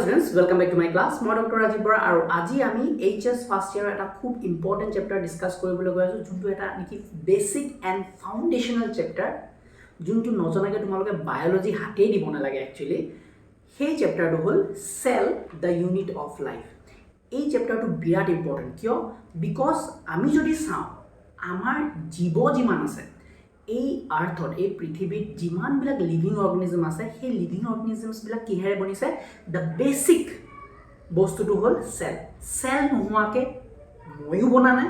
students, welcome back to my class. মই doctor ৰাজীৱবৰা আৰু আজি আমি HS ফাৰ্ষ্ট ইয়াৰ এটা খুব ইম্পৰ্টেন্ট চেপ্টাৰ ডিসকাস কৰিবলৈ গৈ আছো যোনটো এটা নেকি বেসিক এন্ড ফাউন্ডেশনাল চেপ্টাৰ যোনটো নজনাকে তোমালোকে বায়োলজি হাতেই দিব নালাগে একচুয়ালি সেই চেপ্টাৰটো হ'ল cell the unit of life এই চেপ্টাৰটো বিৰাট ইম্পৰ্টেন্ট কিয় বিকজ আমি যদি চাওঁ আমাৰ জীৱ যিমান আছে এই আৰ্থত এই পৃথিৱীত যিমান বিলাক লিভিং অৰ্গানিজম আছে সেই লিভিং অৰ্গানিজমছ বিলাক কিহেৰে বনিছে দ্য বেসিক বস্তুটো হ'ল সেল সেল নোহোৱাকে ময়ো বনা নাই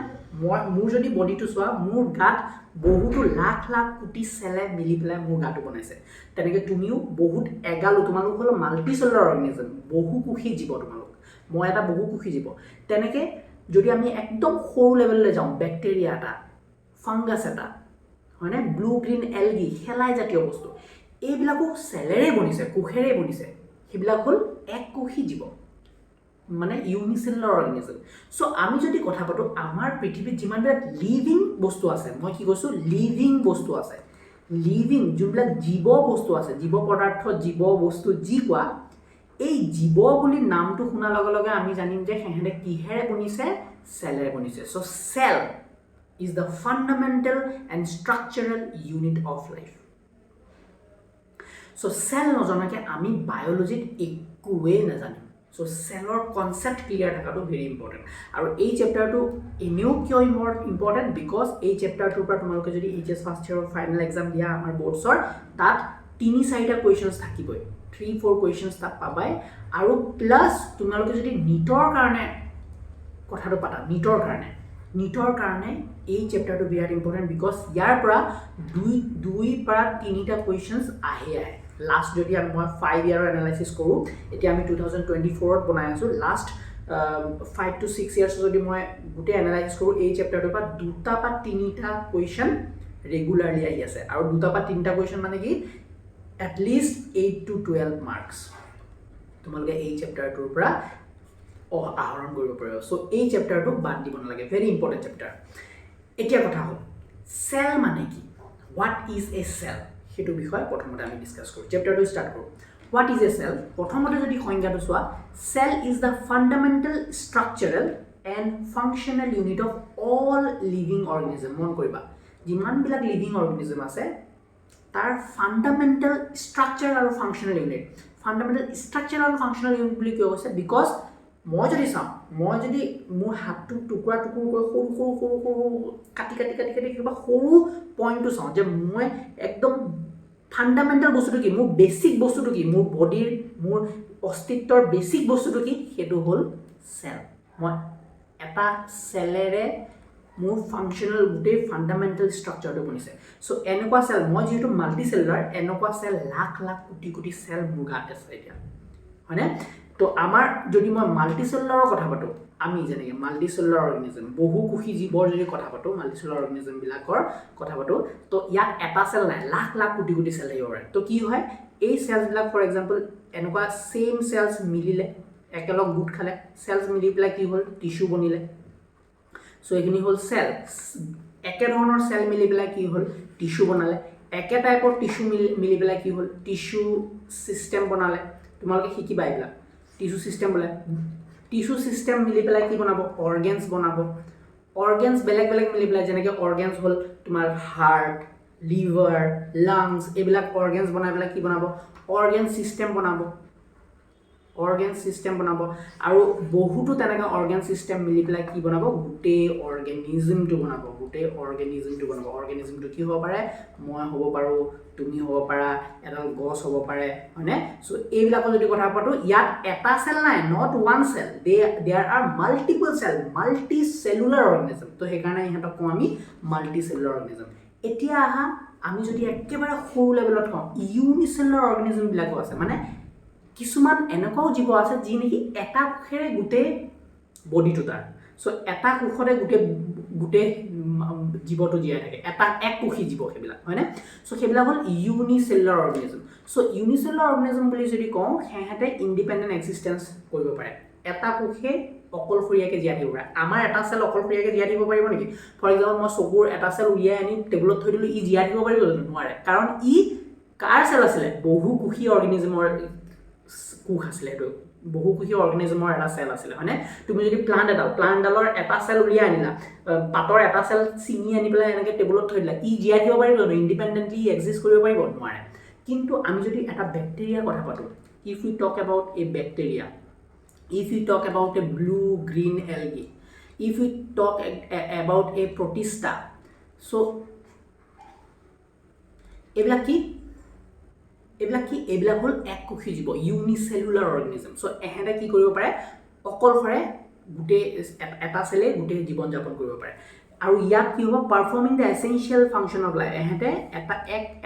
মোৰ যদি বডিটো চোৱা মোৰ গাত বহুতো লাখ লাখ কোটি সেলে মিলি পেলাই মোৰ গাটো বনাইছে তেনেকে তুমিও বহুত এগালো তোমালোক হল মাল্টি সেলুলাৰ অৰ্গানিজম বহুকোষী জীৱ তোমালোক মই এটা বহুকোষী জীৱ তেনেকে যদি আমি একদম সৰু লেভেললৈ যাওঁ ব্যাকটেৰিয়া এটা ফাংগাছ এটা হয়নে ব্লু গ্ৰীণ এলগি হেলাই জাতীয় বস্তু এইবিলাকো সেলেৰে বনিছে কোষেৰে বনিছে সেইবিলাক হ'ল এককোষী জীৱ মানে ইউনিসেলুলাৰ অৰ্গানিজম সো আমি যদি কথা পাতো আমাৰ পৃথিৱীত যিমানবিলাক লিভিং বস্তু আছে মই কি কৈছো লিভিং বস্তু আছে লিভিং যোনবিলাক জীৱ বস্তু আছে জীৱ পদাৰ্থ জীৱ বস্তু যি কোৱা এই জীৱ বুলি নামটো শুনাৰ লগে লগে আমি জানিম যে হেহেঁতে কিহেৰে বনিছে সেলেৰে বনিছে so cell is the fundamental and structural unit of life. So cell নজনাকে আমি বায়োলজিত একোৱে নাজানিম so cellৰ কনসেপ্ট ক্লিয়াৰ থাকাটো very important আৰু এই চেপ্টাৰটো এনেও কিয় important because এই চেপ্টাৰটোৰ পৰা তোমালোকে যদি HS ফাৰ্ষ্ট ইয়াৰৰ ফাইনাল এক্সাম দিয়া আমাৰ বৰ্ডছৰ তাত 3-4টা কোৱেশ্চনছ থাকিবই 3-4 কোৱেশ্চনছ তাত পাবাই আৰু প্লাস তোমালোকে যদি নিটৰ কাৰণে কথাটো পাতা নিটৰ কাৰণে এই চেপ্টাৰটো বিৰাট ইম্পৰ্টেন্ট বিকজ ইয়াৰ পৰা দুই পৰা 3টা কোৱেশ্চনছ আহে লাষ্ট যদি আমি 5 ইয়াৰৰ এনালাইসিস কৰো এতিয়া আমি 2024 ত বনাই আছো লাষ্ট 5 to 6 ইয়াৰ্স যদি মই গুটে এনালাইসিস কৰো এই চেপ্টাৰটোৰ পৰা 2টা বা 3টা কোৱেশ্চন ৰেগুলাৰলি আহি আছে আৰু 2টা বা 3টা কোৱেশ্চন মানে কি at least 8 to 12 মাৰ্কস তোমালোকে এই চেপ্টাৰটোৰ পৰা আহৰণ কৰিব পাৰিব সো এই চেপ্টাৰটো বাদ দিব নালাগে ভেৰি ইম্পৰ্টেন্ট চেপ্টাৰ এতিয়া কথা হ'ল সেল মানে কি হোৱাট ইজ এ সেল হেতু বিষয় প্ৰথমতে আমি ডিসকাস কৰো চেপ্টাৰটো স্টাৰ্ট কৰো হোৱাট ইজ এ সেল প্ৰথমতে যদি সংজ্ঞাটো চোৱা cell is the fundamental structural and functional unit of all living organism মন কৰিবা যিমান বিলাক লিভিং অৰ্গানিজম আছে তাৰ ফান্ডামেন্টাল স্ট্ৰাকচাৰ আৰু ফাংশনাল ইউনিট ফান্ডামেন্টাল স্ট্ৰাকচাৰ আৰু ফাংশনাল ইউনিট বুলি কিয় কৈছে বিকজ মই যদি মোৰ হাতটো টুকুৰা কৰি সৰু কাটি কিবা সৰু পইণ্টটো চাওঁ যে মই একদম ফান্ডামেন্টাল বস্তুটো কি মোৰ বেসিক বস্তুটো কি মোৰ বডিৰ মোৰ অস্তিত্বৰ বেসিক বস্তুটো কি হেতু হ'ল সেল মই এটা সেলেৰে মোৰ ফাংশনাল গোটেই ফান্ডামেন্টাল স্ট্ৰাকচাৰটো বনিছে সো এনেকুৱা সেল মই যেহেতু মাল্টি সেলুলাৰ এনেকুৱা সেল লাখ লাখ কোটি সেল মোৰ গাত আছে এতিয়া হয়নে তো আমাৰ যদি মই মাল্টি সেলুলাৰৰ কথা পাতো আমি যেনেকে মাল্টি সেলুলাৰ অৰ্গানিজম বহুকোষী জীৱৰ যদি কথা পাতো মাল্টি সেলুলাৰ অৰ্গানিজম বিলাকৰ কথা পাতো তো ইয়াত এটা সেল নাই লাখ লাখ কোটি সেল আহিব পাৰে তো কি হয় এই সেলছ বিলাক ফৰ এক্সাম্পল এনেকুৱা সেম সেলছ মিলিলে একেলগ গুট খালে সেলছ মিলি পেলাই কি হ'ল টিস্যু বনিলে সো এখিনি হ'ল সেল একে ধৰণৰ সেল মিলি পেলাই কি হ'ল টিস্যু বনালে একে টাইপৰ টিস্যু মিলি পেলাই কি হ'ল টিস্যু সিস্টেম বনালে তোমালোকে শিকিবা এইবিলাক টিস্যু সিস্টেম বলে টিস্যু সিস্টেম মিলি পেলাই কি বনাব অৰ্গানছ বনাব অৰ্গানছ বেলেগ মিলি পেলাই যেনেকৈ অৰ্গানছ হ'ল তোমাৰ হাৰ্ট লিভাৰ লাংছ এইবিলাক অৰ্গানছ বনাই পেলাই কি বনাব অৰ্গান সিস্টেম বনাব আৰু বহুতো তেনেকৈ অৰ্গান সিস্টেম মিলি পেলাই কি বনাব গোটেই অৰ্গানিজমটো বনাব অৰ্গানিজমটো কি হ'ব পাৰে মই হ'ব পাৰো তুমি হ'ব পাৰা এডাল গছ হ'ব পাৰে হয়নে সো এইবিলাকৰ যদি কথা পাতো ইয়াত এটা সেল নাই not one cell there are multiple cell multi cellular organism তো সেইকাৰণে ইহঁতক কওঁ আমি মাল্টি সেলুলাৰ অৰ্গানিজম এতিয়া আমি যদি একেবাৰে সৰু লেভেলত কওঁ ইউনিসেলুলাৰ অৰ্গানিজম বিলাকো আছে মানে কিছুমান এনেকুৱাও জীৱ আছে যি নেকি এটা কোষেৰে গোটেই বডিটো তাৰ সো এটা কোষৰে গোটেই জীৱটো জীয়াই থাকে এটা এককোষী জীৱ সেইবিলাক হয়নে সো সেইবিলাক হ'ল ইউনিসেলুলাৰ অৰ্গানিজম সো ইউনিসেলুলাৰ অৰ্গানিজম বুলি যদি কওঁ হেহেঁতে ইণ্ডিপেণ্ডেণ্ট এক্সিষ্টেন্স কৰিব পাৰে এটা কোষে অকলশৰীয়াকৈ জীয়াই থাকিব পাৰে আমাৰ এটা সেল অকলশৰীয়াকৈ জীয়াই থাকিব পাৰিব নেকি ফৰ এক্সাম্পল মই চকুৰ এটা সেল উলিয়াই আনি টেবুলত থৈ দিলোঁ ই জীয়াই থাকিব পাৰিব নোৱাৰে কাৰণ ই কাৰ সেল আছিলে বহুকোষী অৰ্গানিজমৰ কোষ আছিলে এইটো বহুকোষী অৰ্গেনিজমৰ এটা সেল আছিল হয়নে তুমি যদি প্লান্টডালৰ এটা সেল উলিয়াই আনিলা পাতৰ এটা সেল চিঙি আনি পেলাই এনেকৈ টেবুলত থৈ দিলা ই জিয়াই থাকিব পাৰিব ইণ্ডিপেণ্ডেণ্টলি এক্সিষ্ট কৰিব পাৰিব নোৱাৰে কিন্তু আমি যদি এটা ব্যাকটেৰিয়াৰ কথা পাতো if we talk about a bacteria if we talk about a blue green algae if we talk about a protista so এইবিলাক হল এককোষী জীৱ ইউনিসেলুলাৰ অৰ্গেনিজম সো এহেতে কি কৰিব পাৰে অকলশৰে গুটে এটা সেলে গুটে জীৱন যাপন কৰিব পাৰে আৰু ইয়াত কি হ'ব performing the essential function of life এহেতে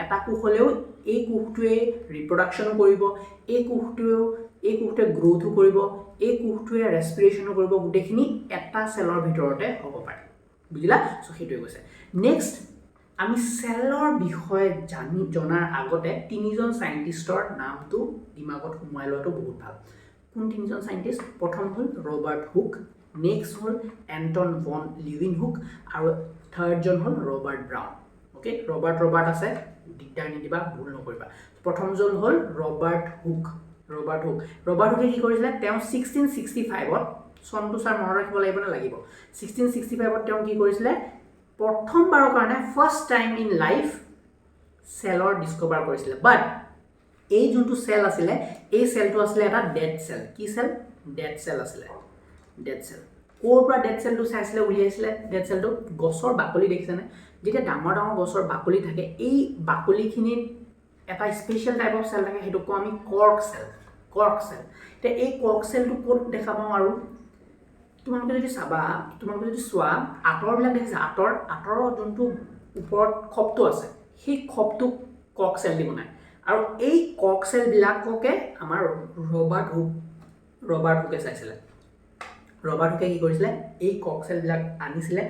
এটা কোষ হলেও এই কোষটোৱে ৰিপ্ৰডাকচন কৰিব এই কোষটোৱে গ্ৰোথ কৰিব এই কোষটোৱে ৰেসপিৰেচন কৰিব গুটেখিনি এটা সেলৰ ভিতৰতে হ'ব পাৰে বুজিলা সো হেতুৱে কৈছে নেক্সট আমি সেলৰ বিষয়ে জনাৰ আগতে তিনিজন সাইন্টিষ্টৰ নামটো দিমাগত সোমাই লোৱাটো বহুত ভাল কোন তিনিজন সাইন্টিষ্ট প্ৰথম হ'ল ৰবাৰ্ট হুক নেক্সট হ'ল এন্টন ভন লিউইনহুক আৰু থাৰ্ড জন হ'ল ৰবাৰ্ট ব্ৰাউন ওকে ৰবাৰ্ট আছে দিগদাৰ নিদিবা ভুল নকৰিবা প্ৰথমজন হ'ল ৰবাৰ্ট হুকে কি কৰিছিলে তেওঁ 1665ত চনটো স্যাৰ মনত ৰাখিব লাগিব না লাগিব 1665ত তেওঁ কি কৰিছিলে প্ৰথমবাৰৰ কাৰণে ফাৰ্স্ট টাইম ইন লাইফ সেলৰ ডিসকভাৰ কৰিছিলে বাট এই যোনটো সেল আছিলে এই সেলটো আছিলে এটা ডেড সেল কি সেল ডেড সেল আছিলে ডেড সেল কোৰ পৰা ডেড সেলটো চাইছিলে উলিয়াইছিলে ডেড সেলটো গছৰ বাকলি দেখিছেনে যেতিয়া ডাঙৰ গছৰ বাকলি থাকে এই বাকলিখিনিত এটা স্পেশাল টাইপ অফ সেল থাকে হেতুকো আমি কৰ্ক সেল তে এই কৰ্ক সেলটো ক'ত দেখা পাওঁ আৰু তোমালোকে যদি চোৱা আটৰবিলাক দেখিছা আটৰৰ যোনটো ওপৰত খপটো আছে সেই খপটো কৰ্ক সেল দি বনায় আৰু এই কৰ্ক সেল বিলাককে আমাৰ ৰবাৰ্ট হুকে চাইছিলে ৰবাৰ্ট হুকে কি কৰিছিলে এই কৰ্ক সেল বিলাক আনিছিলে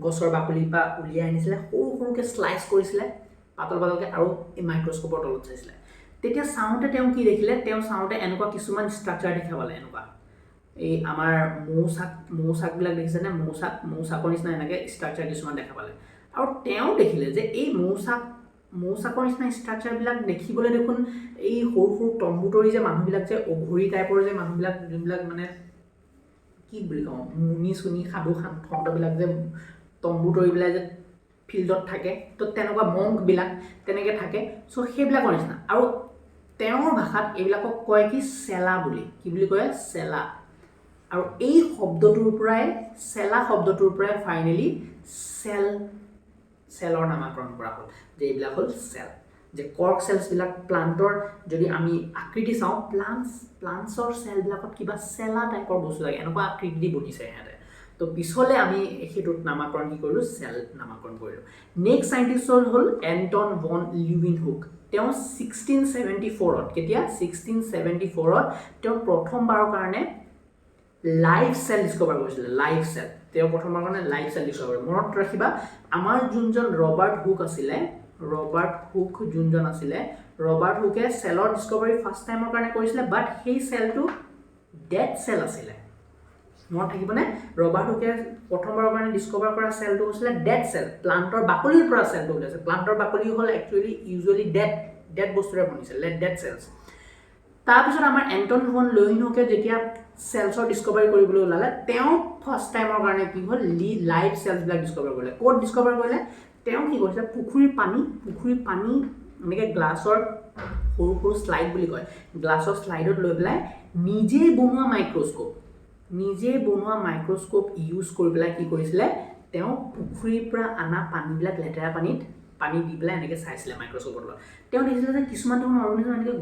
গছৰ বাকলিৰ পৰা উলিয়াই আনিছিলে সৰুকে স্লাইচ কৰিছিলে পাতলকে আৰু এই মাইক্ৰোস্কোপৰ তলত চাইছিলে তেতিয়া চাওঁতে তেওঁ কি দেখিলে তেওঁ চাওঁতে এনেকুৱা কিছুমান ষ্ট্ৰাকচাৰ দেখা পালে এনেকুৱা এই আমাৰ মৌচাক বিলাক দেখিছে নে মৌচাকৰ নিচিনা এনেকৈ ষ্ট্ৰাকচাৰ কিছুমান দেখা পালে আৰু তেওঁ দেখিলে যে এই মৌচাকৰ নিচিনা ষ্ট্ৰাকচাৰ বিলাক দেখিবলৈ দেখোন এই সৰু তম্বুতৰি যে মানুহবিলাক যে অঘৰী টাইপৰ যে মানুহবিলাক যোনবিলাক মানে কি বুলি কওঁ মুনি সুনি সাধু সন্তবিলাক যে তম্বুতৰিবিলাক যে ফিল্ডত থাকে তো তেনেকুৱা মংকবিলাক তেনেকৈ থাকে সো সেইবিলাকৰ নিচিনা আৰু তেওঁৰ ভাষাত এইবিলাকক কয় কি চেলা বুলি কি বুলি কয় চেলা আৰু এই শব্দটোৰ পৰাই ফাইনালি সেলৰ নামকৰণ কৰা হ'ল যে এইবিলাক হ'ল সেল যে কৰ্ক সেলছ বিলাক প্লান্টৰ যদি আমি আকৃতি চাওঁ প্লান্টছৰ সেল বিলাকত কিবা সেলা টাইপৰ বস্তু লাগে এনেকুৱা আকৃতি দি বনিছে হেতে তো পিছলে আমি হেতুত নামকৰণ কি কৰিলো সেল নামকৰণ কৰিলো নেক্সট সাইন্টিষ্ট হ'ল এন্টন ভন লিউইনহুক তেওঁ 1674ত কেতিয়া 1674ত তেওঁ প্ৰথমবাৰৰ কাৰণে লাইভ সেল ডিসকভাৰ কৰিছিলে লাইভ সেল তেওঁ প্ৰথমবাৰৰ কাৰণে লাইভ সেল ডিসকভাৰ মনত ৰাখিবা আমাৰ যোনজন ৰবাৰ্ট হুকে সেলৰ ডিসকভাৰী ফাৰ্স্ট টাইমৰ কাৰণে কৰিছিলে বাট সেই সেলটো ডেড সেল আছিলে মনত থাকিবনে ৰবাৰ্ট হুকে প্ৰথমবাৰৰ কাৰণে ডিসকভাৰ কৰা সেলটো হৈছিলে ডেড সেল প্লান্টৰ বাকলিৰ পৰা সেলটো ওলাইছে প্লান্টৰ বাকলি হ'ল একচুয়ালি ইউজুৱেলি ডেড বস্তুৰে বনিছে ডেড সেলছ তাৰপিছত আমাৰ এন্টন ভন লিউইনহুকে যেতিয়া সেলছৰ ডিসকভাৰী কৰিবলৈ ওলালে তেওঁ ফাৰ্স্ট টাইমৰ কাৰণে কি হ'ল লাইভ সেলছ বিলাক ডিসকভাৰ কৰিলে ক'ত ডিসকভাৰ কৰিলে তেওঁ কি কৰিছে পুখুৰীৰ পানী এনেকৈ গ্লাছৰ সৰু স্লাইড বুলি কয় গ্লাছৰ স্লাইডত লৈ পেলাই নিজে বনোৱা মাইক্ৰোস্কোপ ইউজ কৰি পেলাই কি কৰিছিলে তেওঁ পুখুৰীৰ পৰা আনা পানীবিলাক লেতেৰা পানী দি পেলাই এনেকৈ চাইছিলে মাইক্ৰোস্কোপৰ তলত তেওঁ দেখিছিলে যে কিছুমান ধৰণৰ অৰ্গেনিজম এনেকৈ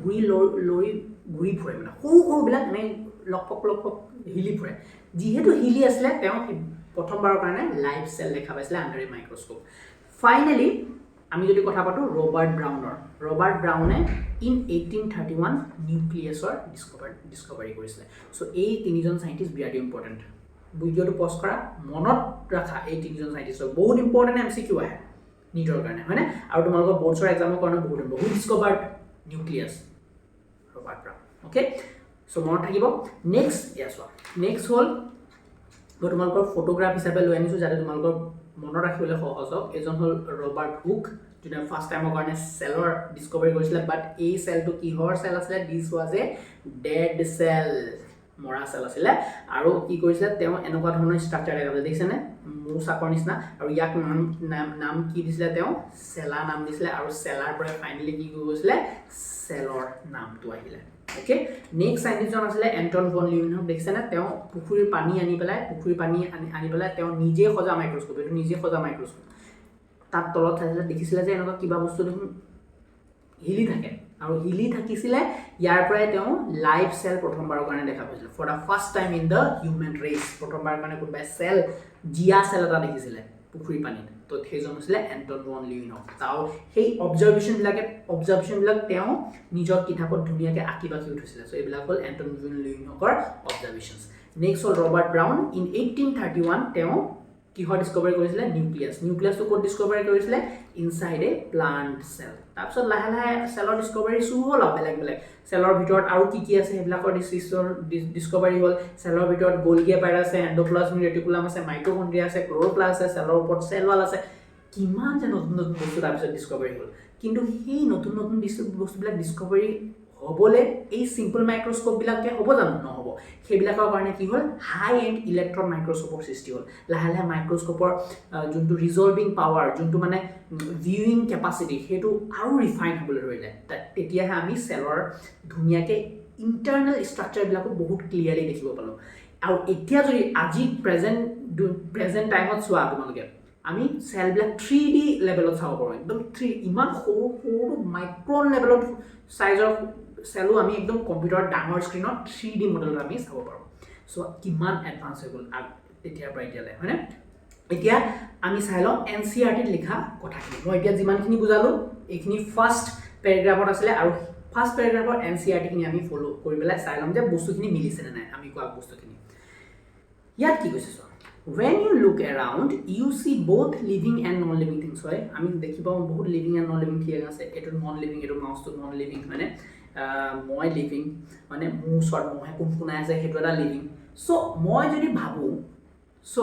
ঘূৰি ফুৰে মানে সৰুবিলাক এনেকৈ লকপক হিলি ফুৰে যিহেতু হিলি আছিলে তেওঁ প্ৰথমবাৰৰ কাৰণে লাইভ সেল দেখা পাইছিলে আণ্ডাৰ এ মাইক্ৰোস্কোপ ফাইনেলি আমি যদি কথা পাতো ৰবাৰ্ট ব্ৰাউনে ইন 1831 নিউক্লিয়াছৰ ডিসকভাৰী কৰিছিলে সো এই তিনিজন সাইন্টিষ্ট বিৰাট ইম্পৰ্টেণ্ট ভিডিঅ'টো পজ কৰা মনত ৰাখা এই তিনিজন সাইন্টিষ্টৰ বহুত ইম্পৰ্টেণ্ট এমচিকিউ আহে নিটৰ কাৰণে হয়নে আৰু তোমালোকৰ বৰ্ডছৰ এক্সামৰ কাৰণে বহুত discovered nucleus Robert brown okay so মনত থাকিব নেক্সট হ'ল মই তোমালোকৰ ফটোগ্ৰাফ হিচাপে লৈ আনিছোঁ যাতে তোমালোকৰ মনত ৰাখিবলৈ সহজ হওক এজন হ'ল ৰবাৰ্ট হুক যোনে ফাৰ্স্ট টাইমৰ কাৰণে সেলৰ ডিসকভাৰী কৰিছিলে বাট এই সেলটো কিহৰ সেল আছিলে this was a dead cell মৰা সেল আছিলে আৰু কি কৰিছিলে তেওঁ এনেকুৱা ধৰণৰ ষ্ট্ৰাকচাৰ দেখাইছে দেখিছেনে মৌচাকৰ নিচিনা আৰু ইয়াক নাম কি দিছিলে তেওঁ সেলা নাম দিছিলে আৰু সেলাৰ পৰা ফাইনালি কি গৈছিলে সেলৰ নামটো আহিলে ওকে নেক্সট সাইন্টিষ্টজন আছিলে এন্টন ভন লিউইনহক দেখিছেনে তেওঁ পুখুৰীৰ পানী আনি পেলাই তেওঁ নিজে সজা মাইক্ৰোস্কোপ এটো নিজে সজা মাইক্ৰোস্কোপ তাত তলত চাইছিলে দেখিছিলে যে এনেকুৱা কিবা বস্তু দেখোন হিলি থাকে আৰু হিলি থাকিছিলে ইয়াৰ পৰাই তেওঁ লাইভ সেল প্ৰথমবাৰৰ কাৰণে দেখা পাইছিল for the first time in the human race প্ৰথমবাৰৰ কাৰণে কোনবাই সেল জিয়া সেল এটা দেখিছিলে পুখুৰী পানীত তো সেইজন আছিলে এন্টন ভন লিউইনহক তাও সেই অবজাৰভেশন বিলাক তেওঁ নিজৰ কিতাপত ধুনীয়াকৈ আঁকি বাকি উঠিছিলে সো এইবিলাক হ'ল এন্টন ভন লিউইনহকৰ অবজাৰভেশনস নেক্সট হ'ল ৰবাৰ্ট ব্ৰাউন ইন 1831 তেওঁ কিহৰ ডিসকভাৰি কৰিছিলে নিউক্লিয়াছটো ক'ত ডিসকভাৰি কৰিছিলে ইনসাইড এ প্লান্ট সেল তাৰপিছত লাহে লাহে সেলৰ ডিসকভাৰি শুৰু হ'ল বেলেগ সেলৰ ভিতৰত আৰু কি আছে হেবিলাকৰ ডিসকভাৰি হ'ল সেলৰ ভিতৰত গোলগি এপাইৰাছ আছে এন্ডোপ্লাজমিক ৰেটিকুলাম আছে মাইটোকন্ড্ৰিয়া আছে ক্লোৰোপ্লাষ্ট আছে সেলৰ ওপৰত সেল ওয়াল আছে কিমান যে নতুন বস্তু তাৰপিছত ডিসকভাৰি হ'ল কিন্তু সেই নতুন বস্তুবিলাক ডিসকভাৰি হবলে এই সিম্পল মাইক্ৰোস্কোপ বিলাকে হ'ব জানো নহব সেইবিলাকৰ কাৰণে কি হ'ল হাই এন্ড ইলেক্ট্ৰন মাইক্ৰোস্কোপৰ সৃষ্টি হ'ল লাহে লাহে মাইক্ৰোস্কোপৰ যোনটো ৰিজলভিং পাৱাৰ যোনটো মানে ভিউইং কেপাসিটি হেতু আৰু ৰিফাইন হ'বলৈ ধৰিলে তেতিয়াহে আমি সেলৰ ধুনীয়াকে ইন্টাৰনেল ষ্ট্ৰাকচাৰ বিলাকো বহুত ক্লিয়াৰলি দেখিব পালো আৰু এতিয়া যদি আজি প্ৰেজেন্ট টাইমত চোৱা তোমালোকে আমি সেল বিলাক 3D লেভেলত চাব পাৰো একদম 3 ইমান সৰু মাইক্ৰন লেভেলত সাইজৰ সেলো আমি একদম কম্পিউটাৰ ডাঙৰ স্ক্ৰিনত 3D মডেলত আমি চাব পাৰো সো কিমান এডভান্স হৈ গল এতিয়াৰ পৰা এতিয়ালে হয়নে এতিয়া আমি চাই লওঁ NCERT লিখা কথাখিনি মই এতিয়া যিমানখিনি বুজালো এইখিনি ফাৰ্স্ট প্যাৰাগ্ৰাফত আছিল আৰু ফাৰ্স্ট প্যাৰাগ্ৰাফৰ NCERT খিনি আমি ফলো কৰি পেলাই চাই লম যে বস্তুখিনি মিলিছে নে নাই আমি কোৱা বস্তুখিনি ইয়াত কি কৈছে so when you look around you see both living and non living things হয় আমি দেখিবা বহুত living and non living thing আছে এটো non living এটো মাউস তো non living মানে মই লিভিং মানে মুছৰ মই কোন আছে হেটো এটা লিভিং সো মই যদি ভাবো so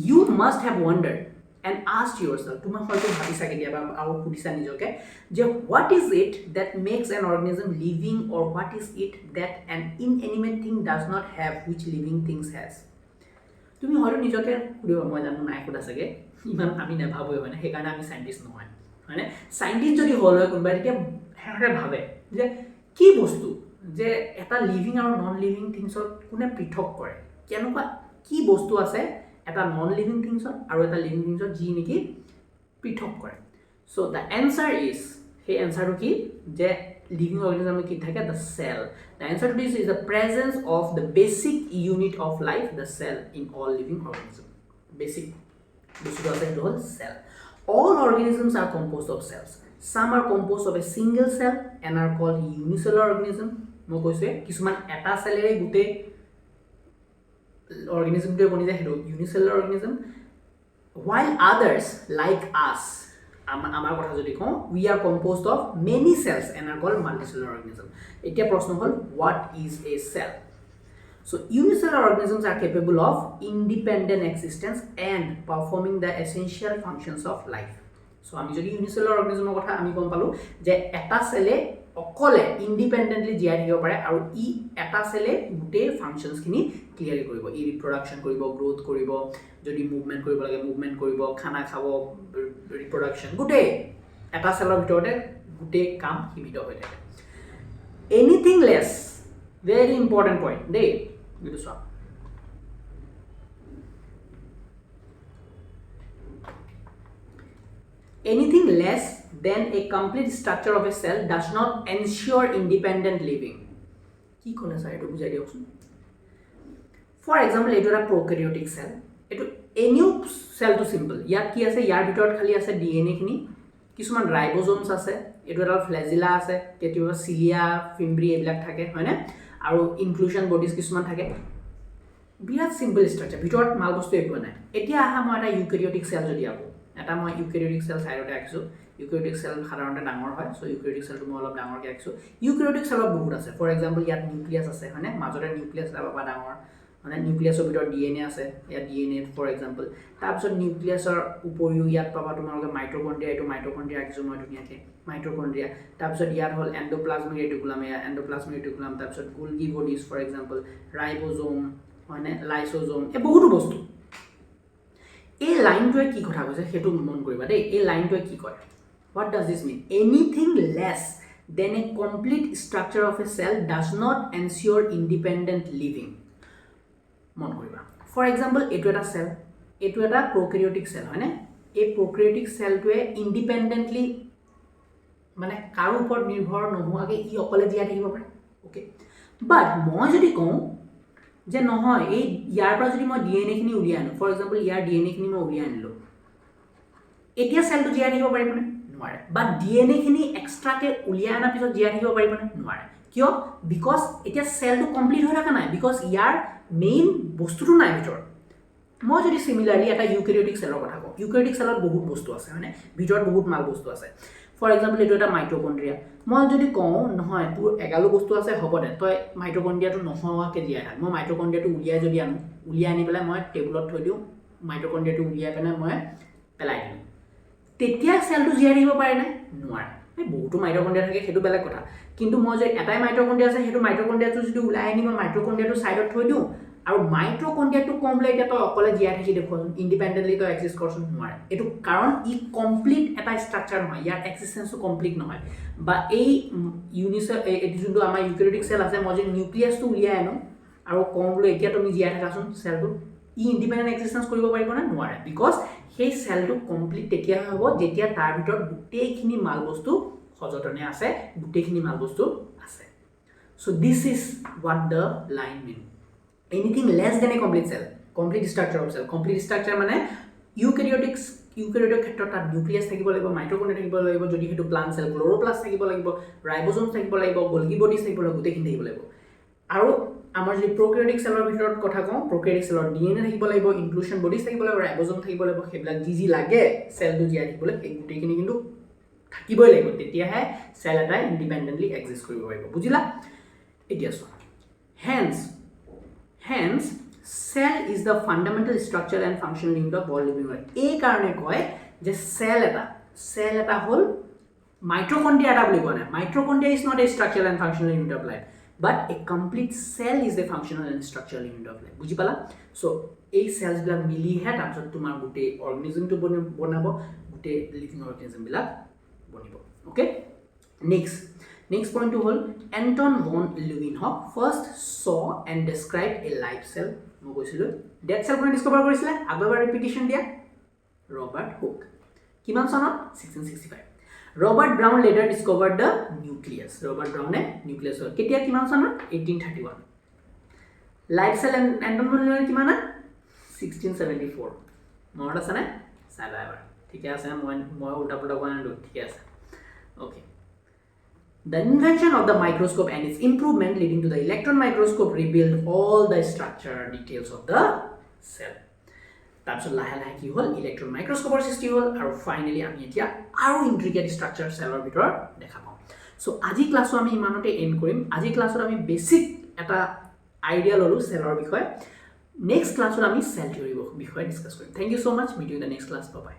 you must have wondered and asked yourself তুমি হয়তো ভাবিছা কেতিয়াবা আৰু সুধিছা নিজকে যে what is it that makes an organism living or what is it that an inanimate thing does not have which living things has তুমি হয়তো নিজকে সুধিব মই জানো নাই কোটা চাগে ইমান আমি নেভাবই হয় না সেই কাৰণে আমি সাইন্টিস্ট নহয় মানে সাইন্টিস্ট যদি হল হয় কোনবা তেতিয়া হেৰে ভাবে যে কি বস্তু যে এটা লিভিং আৰু নন লিভিং থিংছত কোনে পৃথক কৰে কেনেকুৱা কি বস্তু আছে এটা নন লিভিং থিংছত আৰু এটা লিভিং থিংছত যি নেকি পৃথক কৰে সো দা আনসাৰ ইজ হে আনসাৰটো কি যে living organism ki thake the cell the answer to this is the presence of the basic unit of life the cell in all living organism basic this is the whole cell all organisms are composed of cells some are composed of a single cell and are called unicellular organism mo koise kisuman eta cell re gute organism to boni jay hedo unicellular organism while others like us আমাৰ কথা যদি কওঁ we are composed of many cells and are called multicellular organism এতিয়া প্ৰশ্ন হল what is a cell so unicellular organisms are capable of independent existence and performing the essential functions of life so আমি যদি unicellular organism কথা আমি গম পালো যে এটা সেলে অকলে ইন্ডিপেন্ডেন্টলি জিয়াই থাকিব পাৰে আৰু ই এটা সেলে গুটে ফাংশনস খিনি ক্লিয়াৰ কৰিব ই ৰিপ্ৰডাকশন কৰিব গ্ৰোথ কৰিব যদি মুভমেন্ট কৰিব লাগে মুভমেন্ট কৰিব খানা খাব ৰিপ্ৰডাকশন গুটে এটা সেলৰ ভিতৰতে গুটে কাম সীমিত হৈ থাকে anything less very important point দেই এইটো চোৱা anything less than a complete structure of a cell does not ensure independent living কি কোনে চাই এটো বুজাই দিওকচোন for example এটো এটা prokaryotic cell এটো এনিউ cell to simple ইয়াত কি আছে ইয়াৰ ভিতৰত খালি আছে DNA খিনি কিছুমান ৰাইবোজোমস আছে এটো এটা ফ্লেজিলা আছে কেতিয়াবা সিলিয়া ফিম্ব্ৰি এবিলাক থাকে হয় না আৰু ইনক্লুশন বডিজ কিছুমান থাকে বিৰাট সিম্পল স্ট্ৰাকচাৰ ভিতৰত মাল বস্তু একো নাই এতিয়া আহা মই এটা ইউক্যাৰিওটিক সেল যদি আপো এটা মই ইউক্যাৰিওটিক সেল সাইডতে ৰাখিছো ইউক্যাৰিওটিক সেল সাধাৰণতে ডাঙৰ হয় সো ইউক্যাৰিওটিক সেলটো মই অলপ ডাঙৰকৈ ৰাখিছো ইউক্যাৰিওটিক সেলত বহুত আছে ফৰ এক্সাম্পল ইয়াত নিউক্লিয়াছ আছে হয়নে মাজতে নিউক্লিয়াছ এটা বা ডাঙৰ মানে নিউক্লিয়াছৰ ভিতৰত ডিএনএ আছে ইয়াত ডিএনএ ফৰ এক্সাম্পল তাৰপিছত নিউক্লিয়াছৰ উপৰিও ইয়াত পাবা তোমালোকে মাইটকন্ড্ৰিয়া এইটো মাইটকন্ড্ৰিয়া ৰাখিছোঁ মই ধুনীয়াকৈ মাইটকন্ড্ৰিয়া তাৰপিছত ইয়াত হ'ল এণ্ডোপ্লাজমিক ৰেটিকুলাম এয়া এণ্ডোপ্লাজমিক ৰেটিকুলাম তাৰপিছত গোলগি বডিজ ফৰ এক্সাম্পল ৰাইব'জোম হয়নে লাইচ'জোম এই বহুতো বস্তু এই লাইনটোৱে কি কথা কৈছে সেইটো মন কৰিবা দেই এই লাইনটোৱে কি কয় what does this mean anything less than a complete structure of a cell does not ensure independent living মন কৰিবা ফৰ এক্সাম্পল এইটো এটা সেল এইটো এটা প্ৰক্যাৰিঅটিক সেল হয়নে এই প্ৰক্যাৰিঅটিক সেলটোৱে ইন্ডিপেন্ডেন্টলি মানে কাৰো ওপৰত নিৰ্ভৰ নোহোৱাকৈ ই অকলে জীয়াই থাকিব পাৰে ওকে বাট মই যদি কওঁ যে নহয় এই ইয়াৰ পৰা যদি মই ডিএনএ খিনি উলিয়াই আনো ফৰ এক্সাম্পল ইয়াৰ ডিএনএ খিনি মই উলিয়াই আনিলো এতিয়া সেলটো জীয়াই থাকিব পাৰিবনে নোৱাৰে বাট ডিএনএ খিনি এক্সট্ৰাকে উলিয়াই আনাৰ পিছত জীয়াই থাকিব পাৰিবনে নোৱাৰে কিয় বিকজ এতিয়া সেলটো কমপ্লিট হৈ থকা নাই বিকজ ইয়াৰ মেইন বস্তুটো নাই ভিতৰত মই যদি সিমিলাৰলি এটা ইউক্যাৰিঅটিক সেলৰ কথা কওঁ ইউক্যাৰিঅটিক সেলত বহুত বস্তু আছে হয়নে ভিতৰত বহুত মাল বস্তু আছে ফৰ এক্সাম্পল এইটো এটা মাইটকন্ড্ৰিয়া মই যদি কওঁ নহয় তোৰ এগালো বস্তু আছে হ'ব দে তই মাইটকন্ড্ৰিয়াটো নোহোৱাকৈ জীয়াই থাক মই মাইটকন্ড্ৰিয়াটো উলিয়াই যদি আনো উলিয়াই আনি পেলাই মই টেবুলত থৈ দিওঁ মাইটকন্ড্ৰিয়াটো উলিয়াই পেলাই মই পেলাই দিওঁ তেতিয়া সেলটো জীয়াই থাকিব পাৰে নে নোৱাৰে এই বহুতো মাইটকন্ড্ৰিয়া থাকে সেইটো বেলেগ কথা কিন্তু মই যে এটাই মাইটকন্ড্ৰিয়া আছে সেইটো মাইটকন্ড্ৰিয়াটো যদি ওলাই আনি মই মাইটকন্ড্ৰিয়াটো সাইডত থৈ দিওঁ আৰু মাইটকন্ড্ৰিয়াটো কমপ্লিট এতিয়া তই অকলে জীয়াই থাকি দেখুৱাচোন ইণ্ডিপেণ্ডেণ্টলি তই এক্সিষ্ট কৰচোন নোৱাৰে এইটো কাৰণ ই কমপ্লিট এটা ষ্ট্ৰাকচাৰ নহয় ইয়াৰ এক্সিষ্টেঞ্চটো কমপ্লিট নহয় বা এই ইউনিচেল এইটো যোনটো আমাৰ ইউক্যাৰিঅটিক সেল আছে মই যদি নিউক্লিয়াছটো উলিয়াই আনো আৰু কওঁ বোলো এতিয়া তুমি জীয়াই থাকাচোন সেলটো ই ইণ্ডিপেণ্ডেণ্ট এক্সিষ্টেঞ্চ কৰিব পাৰিব নে নোৱাৰে বিকজ সেই সেলটো কমপ্লিট তেতিয়া হ'ব যেতিয়া তাৰ ভিতৰত গোটেইখিনি মাল বস্তু সযতনে আছে গোটেইখিনি মাল বস্তু আছে so this is what the line mean anything less than a complete cell complete structure of cell complete structure মানে ইউক্যাৰিঅটিক ক্ষেত্ৰত তাত নিউক্লিয়াছ থাকিব লাগিব মাইটকন্ড্ৰিয়া থাকিব লাগিব যদি হেতু প্লান্ট সেল ক্লোৰোপ্লাষ্ট থাকিব লাগিব ৰাইবোজোম থাকিব লাগিব গোলগি বডিজ থাকিব লাগিব গোটেইখিনি থাকিব লাগিব আৰু আমাৰ যদি প্ৰক্যাৰিঅটিক সেলৰ ভিতৰত কথা কওঁ প্ৰক্যাৰিঅটিক সেলৰ ডিএনএ থাকিব লাগিব ইনক্লুশন বডিজ থাকিব লাগিব ৰাইবোজোম থাকিব লাগিব সেইবিলাক যি লাগে সেলটো জীয়াই থাকিবলৈ এই গোটেইখিনি কিন্তু থাকিবই লাগিব তেতিয়াহে সেল এটা ইণ্ডিপেণ্ডেণ্টলি এক্সিষ্ট কৰিব পাৰিব বুজিলা এতিয়া চোৱা Hence, cell is the fundamental structure and functional unit of all living organisms. এই কারণে কয় যে cell এটা হল mitochondria এটা বুলি কোৱা নাই mitochondria is not a structural and functional unit of life but a complete cell is the functional and structural unit of life বুজি পালা সো এই cells বিলাক মিলিহে তাৰপিছত তোমাৰ গোটেই organismটো বনাব গোটেই লিভিং organism বিলাক বনিব okay Next point to hold Anton von Leeuwenhoek first saw and described a live cell. Mo koisilo dead cell kone discover korisile agbar repetition dia Robert Hooke. Kiman sonot 1665. Robert Brown later discovered the nucleus. Robert Brown nucleus ketia kiman sonot 1831. Live cell and Anton von Leeuwenhoek kiman 1674. Mora asane sala ebar thik ase moi ulta pulta koina do thik ase okay The invention of the microscope and its improvement leading to the electron microscope revealed all the structure details of the cell. তাৰপিছত লাহে লাহে কি হ'ল electron মাইক্ৰস্কোপৰ সৃষ্টি হ'ল আৰু finally আমি এতিয়া আৰু ইন্ট্ৰিকেট ষ্ট্ৰাকচাৰ সেলৰ ভিতৰত দেখা পাওঁ সো আজি ক্লাসটো আমি ইমানতে এন্ড কৰিম আজি ক্লাসত আমি বেসিক এটা আইডিয়া ললো সেলৰ বিষয়ে নেক্সট ক্লাসত আমি সেল থিওৰি বিষয়ে ডিসকাস কৰিম thank you so much meet you in the next class bye by